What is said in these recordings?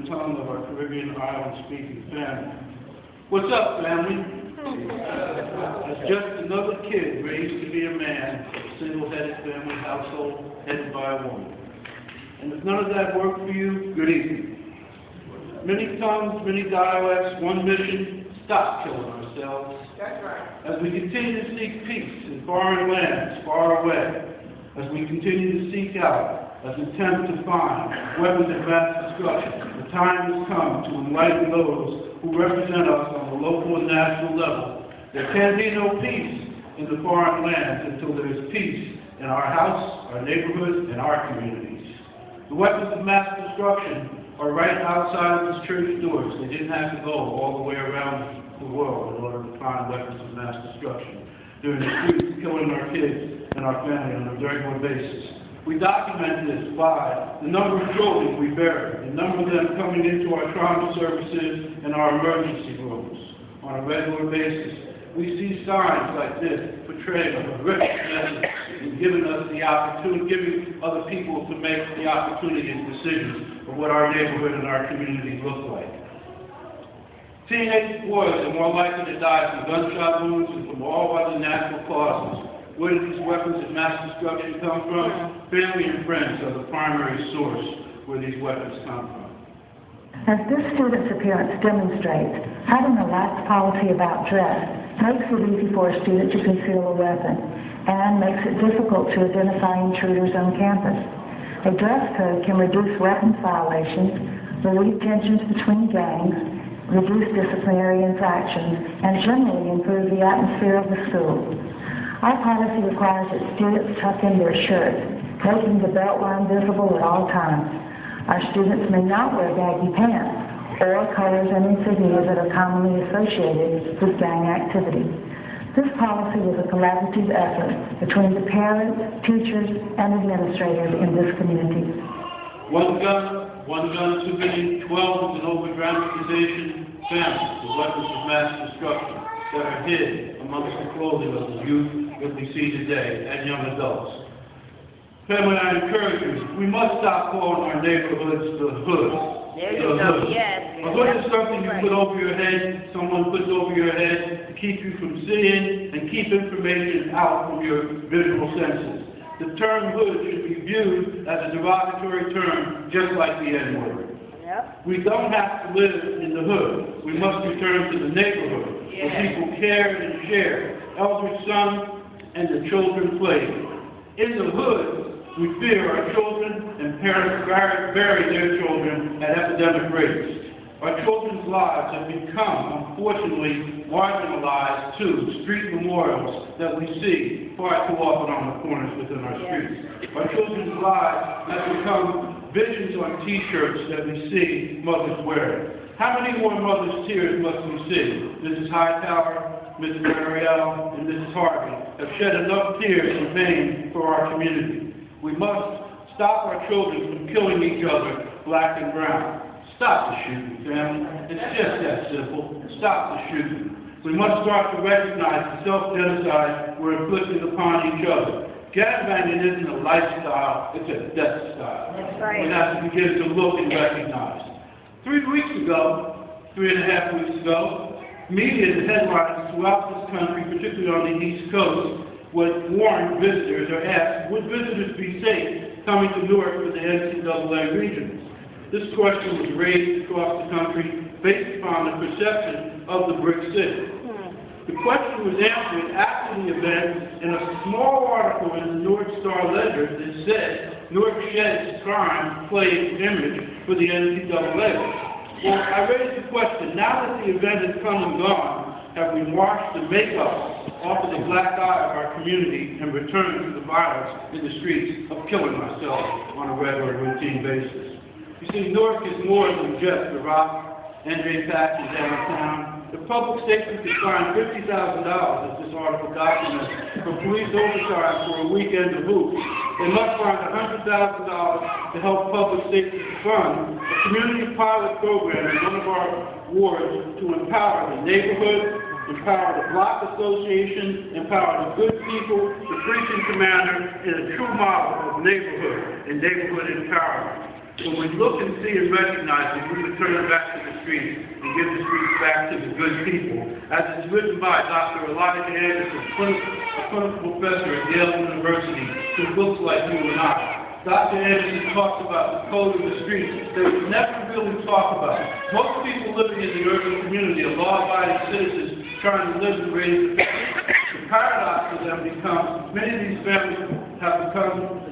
the tongue of our Caribbean island-speaking family. What's up, family? As just another kid raised to be a man, a single-headed family household headed by a woman. And if none of that worked for you, good evening. Many tongues, many dialects, one mission: stop killing ourselves. That's right. As we continue to seek peace in foreign lands far away, as we continue to seek out, as we attempt to find weapons of mass destruction, the time has come to enlighten those who represent us on the local and national level. There can be no peace in the foreign lands until there is peace in our house, our neighborhoods, and our communities. The weapons of mass destruction are right outside of this church doors. They didn't have to go all the way around the world in order to find weapons of mass destruction. They're in the streets killing our kids and our family on a regular basis. We document this by the number of children we bury, the number of them coming into our trauma services and our emergency rooms on a regular basis. We see signs like this portraying a horrific message and giving us the opportunity, giving other people to make the opportunity and decisions of what our neighborhood and our community look like. Teenage boys are more likely to die from gunshot wounds and from all other natural causes. Where do these weapons of mass destruction come from? Family and friends are the primary source where these weapons come from. As this student's appearance demonstrates, having a lax policy about dress makes it easy for a student to conceal a weapon and makes it difficult to identify intruders on campus. A dress code can reduce weapons violations, relieve tensions between gangs, reduce disciplinary infractions, and generally improve the atmosphere of the school. Our policy requires that students tuck in their shirts, making the belt line visible at all times. Our students may not wear baggy pants or colors and insignia that are commonly associated with gang activity. This policy was a collaborative effort between the parents, teachers, and administrators in this community. One gun too many, 12 is an over-dramatization. Families, the weapons of mass destruction that are hid amongst the clothing of the youth that we see today and young adults. Family, I encourage you, we must stop calling our neighborhoods the hood. There you go, yes. A hood is something you put over your head, someone puts over your head to keep you from seeing and keep information out from your visual senses. The term hood should be viewed as a derogatory term, just like the N-word. Yep. We don't have to live in the hood. We must return to the neighborhood where people cared and shared. Elders sung and the children played. In the hood, we fear our children and parents bury their children at epidemic rates. Our children's lives have become, unfortunately, marginalized to street memorials that we see far too often on the corners within our streets. Our children's lives have become visions on T-shirts that we see mothers wearing. How many more mothers' tears must we see? Mrs. Hightower, Mrs. Marielle, and Mrs. Harvey have shed enough tears in vain for our community. We must stop our children from killing each other, black and brown. Stop the shooting, family. It's just that simple. Stop the shooting. We must start to recognize the self-genocide we're inflicting upon each other. Gangbanging isn't a lifestyle, it's a death style. That's right. We have to begin to look and recognize. 3 weeks ago, 3.5 weeks ago, media headlines throughout this country, particularly on the East Coast, would warn visitors or ask, would visitors be safe coming to Newark for the NCAA regionals? This question was raised across the country based upon the perception of the brick city. The question was answered after the event in a small article in the Newark Star Ledger that said Newark sheds crime plague image for the NCAA. Well, I raised the question, now that the event has come and gone, have we washed the makeup off of the black eye of our community and returned to the violence in the streets of killing ourselves on a regular routine basis? You see, Newark is more than just the rock and J. Patches downtown. The public safety could find $50,000, as this article documents, for police overtime for a weekend of hoops. They must find $100,000 to help public safety fund a community pilot program in one of our wards to empower the neighborhood, empower the block association, empower the good people, the precinct commander, in a true model of neighborhood and neighborhood empowerment. When we look and see and recognize it, we return it back to the streets and give the streets back to the good people. As it's written by Dr. Elijah Anderson, a clinical professor at Yale University, who looks like you and I. Dr. Anderson talks about the code of the streets that we never really talk about. Most people living in the urban community are law-abiding citizens trying to live and raise a family. The paradox for them becomes many of these families have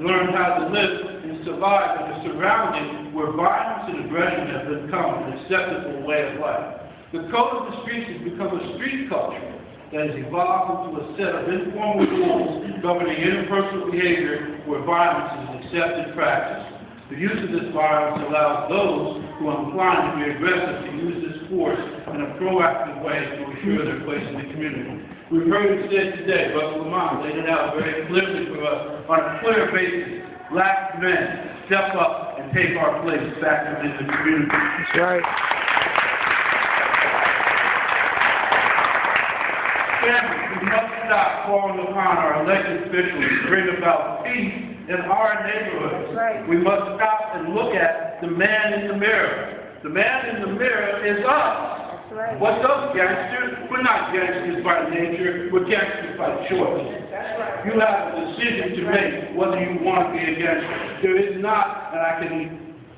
learned how to live and survive in a surrounding where violence and aggression have become an acceptable way of life. The code of the streets has become a street culture that has evolved into a set of informal rules governing interpersonal behavior where violence is an accepted practice. The use of this violence allows those who are inclined to be aggressive to use this force in a proactive way to ensure their place in the community. We've heard it said today, Brother Lamont laid it out very clearly for us on a clear basis. Black men step up and take our place back within the community. That's right. Families, we must stop calling upon our elected officials to bring about peace in our neighborhoods. Right. We must stop and look at the man in the mirror. The man in the mirror is us. That's right. What's us, gangsters? We're not gangsters by nature. We're gangsters by choice. That's right. You have a decision to make whether you want to be a gangster. There is not, and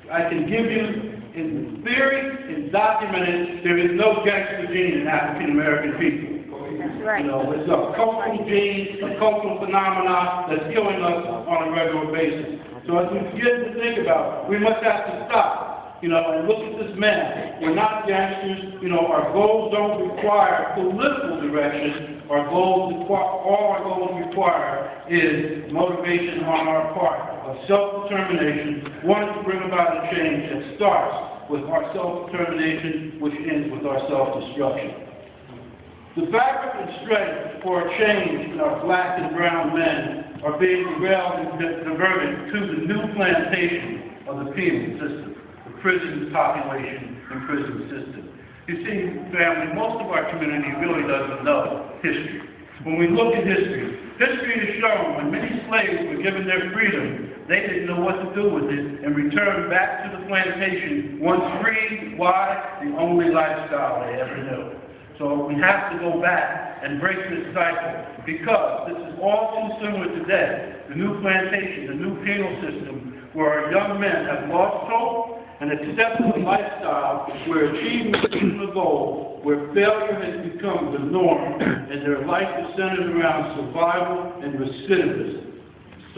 I can give you in theory and documented, there is no gangster gene in African American people. That's right. You know, it's a cultural gene, a cultural phenomenon that's killing us on a regular basis. So as we begin to think about it, we must have to stop, you know, and look at this man. We're not gangsters. You know, our goals don't require political direction. All our goals require is motivation on our part of self-determination, wanting to bring about a change that starts with our self-determination, which ends with our self-destruction. The fabric and strength for a change in our black and brown men are being derailed and diverted to the new plantation of the penal system, the prison population and prison system. You see, family, most of our community really doesn't know history. When we look at history has shown when many slaves were given their freedom, they didn't know what to do with it and returned back to the plantation once free. Why? The only lifestyle they ever knew. So we have to go back and break this cycle because this is all too similar today. The new plantation, the new penal system, where our young men have lost hope and accepted a lifestyle where achievement is the goal, where failure has become the norm, and their life is centered around survival and recidivism.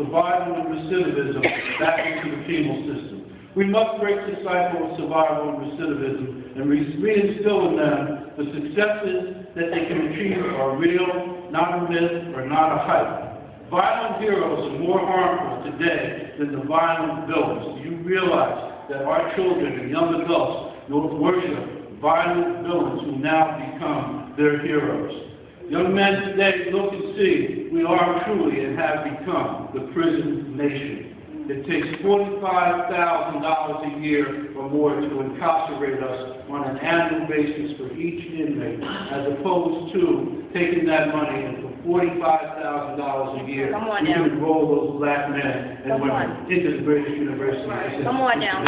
Survival and recidivism back into the penal system. We must break the cycle of survival and recidivism and reinstill in them the successes that they can achieve are real, not a myth, or not a hype. Violent heroes are more harmful today than the violent villains. Do you realize that our children and young adults will worship violent villains who now become their heroes? Young men today look and see we are truly and have become the prison nation. It takes $45,000 a year or more to incarcerate us on an annual basis for each inmate, as opposed to taking that money and for $45,000 a year, we can enroll those black men and women into the greatest university. Come on now.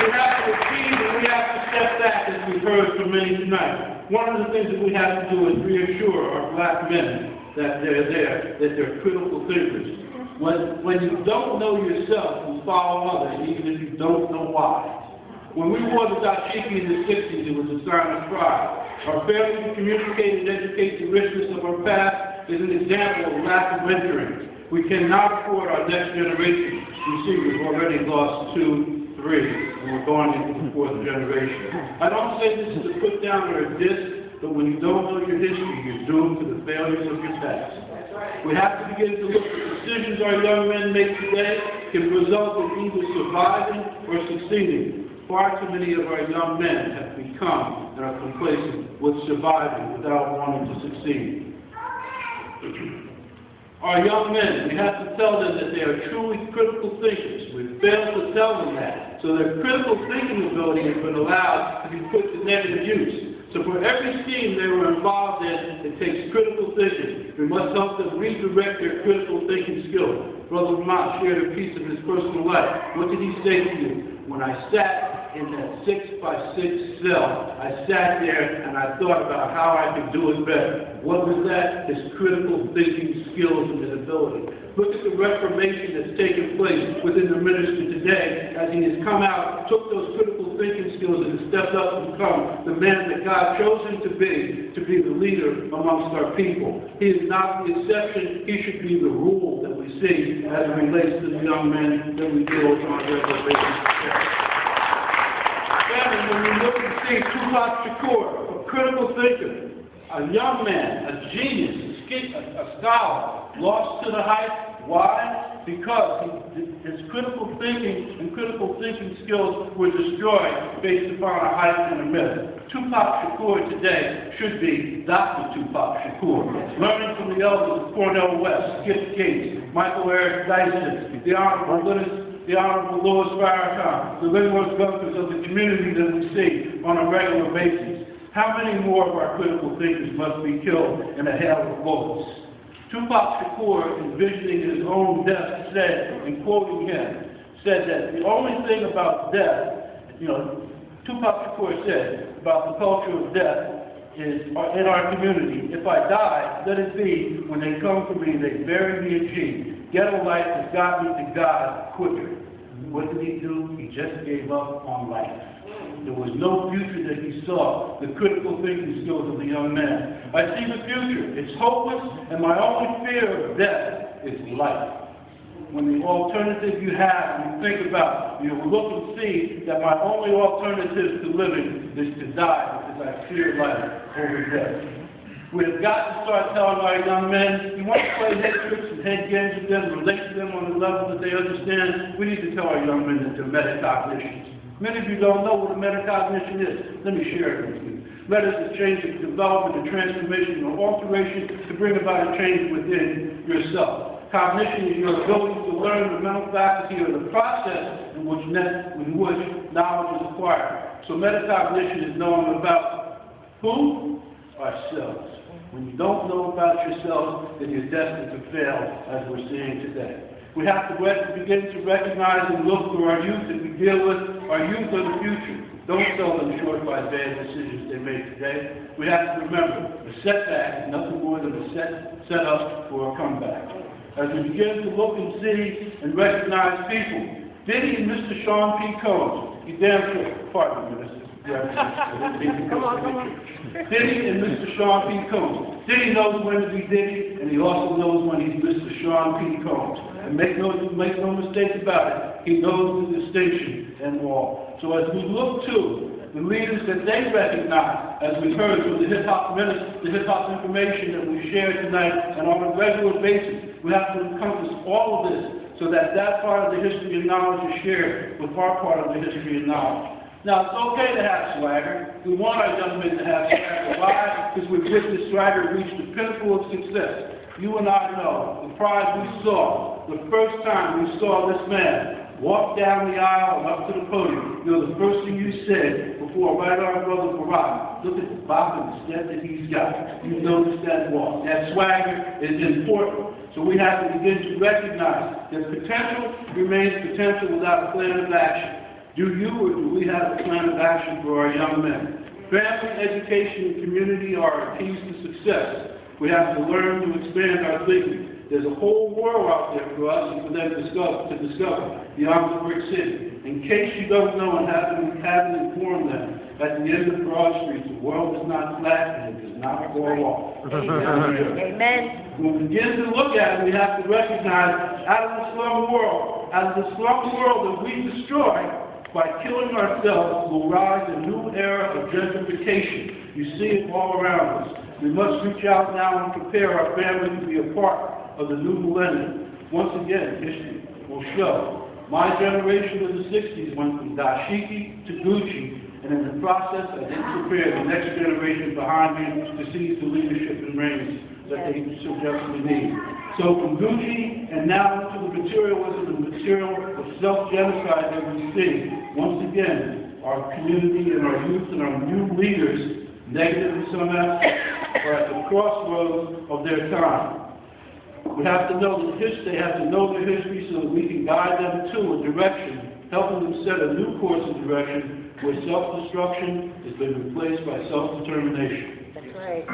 We have to achieve and we have to step back, as we've heard from many tonight. One of the things that we have to do is reassure our black men that they're there, that they're critical thinkers. When you don't know yourself, you follow others, even if you don't know why. When we wore the dashiki in the 60s, it was a sign of pride. Our failure to communicate and educate the richness of our past is an example of lack of mentoring. We cannot afford our next generation. You see, we've already lost 2, 3, and we're going into the 4th generation. I don't say this is a put down or a diss, but when you don't know your history, you're doomed to the failures of your past. We have to begin to look at decisions our young men make today can result in either surviving or succeeding. Far too many of our young men have become and are complacent with surviving without wanting to succeed. Our young men, we have to tell them that they are truly critical thinkers. We fail to tell them that. So their critical thinking ability has been allowed to be put to negative use. So for every scheme they were involved in, it takes critical thinking. We must help them redirect their critical thinking skills. Brother Vermont shared a piece of his personal life. What did he say to you? When I sat in that 6x6 cell, I sat there and I thought about how I could do it better. What was that? His critical thinking skills and his ability. Look at the reformation that's taken place within the ministry today as he has come out, took those critical thinking skills and has stepped up to become the man that God chose him to be the leader amongst our people. He is not the exception. He should be the rule that we see as it relates to the young men that we deal with on a regular basis. Family, when we look and see Tupac Shakur, a critical thinker, a young man, a genius, a scholar, lost to the heights. Why? Because his critical thinking and critical thinking skills were destroyed based upon a hype and a myth. Tupac Shakur today should be Dr. Tupac Shakur, learning from the elders of Cornell West, Skip Gates, Michael Eric Dyson, the Honorable Louis Farrakhan, the Leroy Gunters of the community that we see on a regular basis. How many more of our critical thinkers must be killed in a hail of bullets? Tupac Shakur, envisioning his own death, said, and quoting him, said that the only thing about death, Tupac Shakur said about the culture of death is in our community, if I die, let it be when they come for me, they bury me in G. Ghetto life has got me to God quicker. What did he do? He just gave up on life. There was no future that he saw, the critical thinking skills of the young man. I see the future. It's hopeless, and my only fear of death is life. When the alternative you have, you think about, you look and see that my only alternative to living is to die because I fear life over death. We have got to start telling our young men, you want to play head tricks and head games with them, relate to them on the level that they understand, we need to tell our young men that they're metacognitions. Many of you don't know what a metacognition is. Let me share it with you. Let us change the development and transformation or alteration to bring about a change within yourself. Cognition is your ability to learn the mental faculty or the process in which knowledge is acquired. So metacognition is knowing about who? Ourselves. When you don't know about yourself, then you're destined to fail, as we're seeing today. We have to begin to recognize and look through our youth that we deal with. Our youth are the future. Don't sell them short by bad decisions they make today. We have to remember, the setback is nothing more than a set up for a comeback. As we begin to look and see and recognize people, Diddy and Mr. Sean P. Combs, you damn sure, pardon me, Minister. Come on. Diddy and Mr. Sean P. Combs. Diddy knows when to be Diddy, and he also knows when he's Mr. Sean P. Combs. And make no mistake about it, he knows the distinction and all. So as we look to the leaders that they recognize, as we heard from the hip-hop information that we shared tonight, and on a regular basis, we have to encompass all of this so that part of the history and knowledge is shared with our part of the history and knowledge. Now, it's okay to have swagger. We want our young men to have swagger. Why? Because we've witnessed swagger reach the pinnacle of success. You and I know the pride we saw the first time we saw this man walk down the aisle and up to the podium. The first thing you said before right our brother Barack, look at the bop and the step that he's got. You noticed that walk. That swagger is important. So we have to begin to recognize that potential remains potential without a plan of action. Do you or do we have a plan of action for our young men? Family, education, and community are our keys to success. We have to learn to expand our thinking. There's a whole world out there for us and for them to discover beyond the brick city. In case you don't know and haven't informed them, at the end of Broad Street, the world is not flat and it does not fall off. Amen. When we begin to look at it, we have to recognize out of the slum world that we destroy, by killing ourselves will rise a new era of gentrification. You see it all around us. We must reach out now and prepare our family to be a part of the new millennium. Once again, history will show. My generation of the 60s went from dashiki to Gucci, and in the process, I didn't prepare the next generation behind me to seize the leadership and reins that they so desperately need. So from Gucci and now to the materialism and material of self-genocide that we see, once again, our community and our youth and our new leaders negative in some aspects, or at the crossroads of their time. We have to know the history, they have to know their history so that we can guide them to a direction, helping them set a new course of direction where self-destruction has been replaced by self-determination. That's right.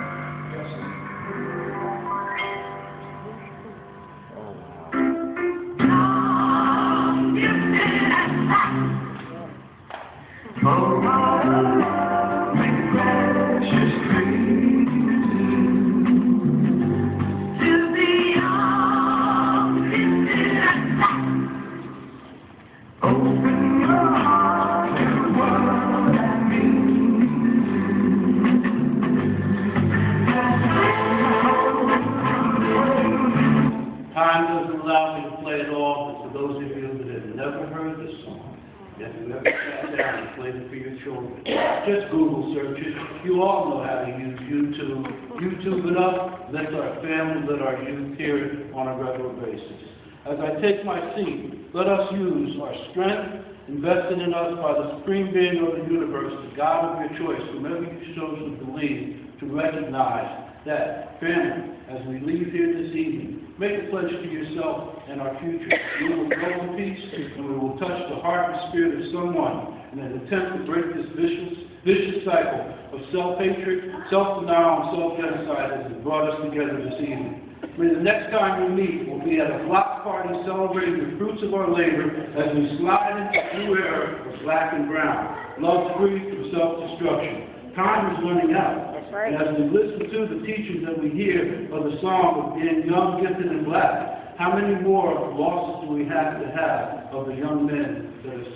Time doesn't allow me to play it all, but for those of you that have never heard this song, if you ever sat down and played it for your children, just Google search it. You all know how to use YouTube. YouTube it up, let our family, let our youth hear it on a regular basis. As I take my seat, let us use our strength invested in us by the supreme being of the universe, the God of your choice, whomever you chose to believe, to recognize that, family, as we leave here this evening, make a pledge to yourself and our future. We will grow in peace, and we will touch the heart and spirit of someone in an attempt to break this vicious cycle of self-hatred, self-denial, and self-genocide that has brought us together this evening. May the next time we meet will be at a block party celebrating the fruits of our labor as we slide into a new era of black and brown, love free from self-destruction. Time is running out. That's right. And as we listen to the teachings that we hear of the song of being young, gifted, and black, how many more losses do we have to have of the young men that are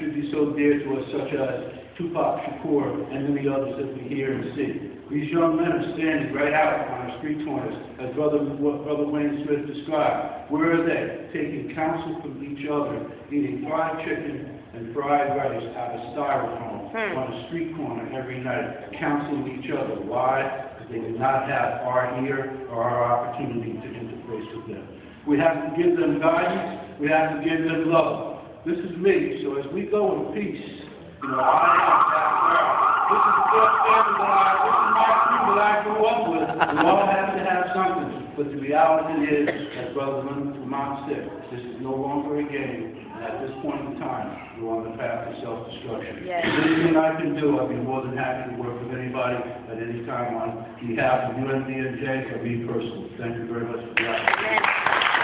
should be so dear to us, such as Tupac Shakur and many others that we hear and see? These young men are standing right out on our street corners, as Brother Wayne Smith described. Where are they? Taking counsel from each other, eating fried chicken and fried rice out of styrofoam on a street corner every night, counseling each other. Why? Because they did not have our ear or our opportunity to interface with them. We have to give them guidance. We have to give them love. This is me, so as we go in peace, you know, I am that girl. This is the first family this is my crew that I grew up with. We all have to have something, but the reality is, as Brother Lamont said, this is no longer a game. And at this point in time, we're on the path to self-destruction. Yes. If there's anything I can do, I'd be more than happy to work with anybody at any time on behalf of UNDNJ or me personally. Thank you very much for the opportunity.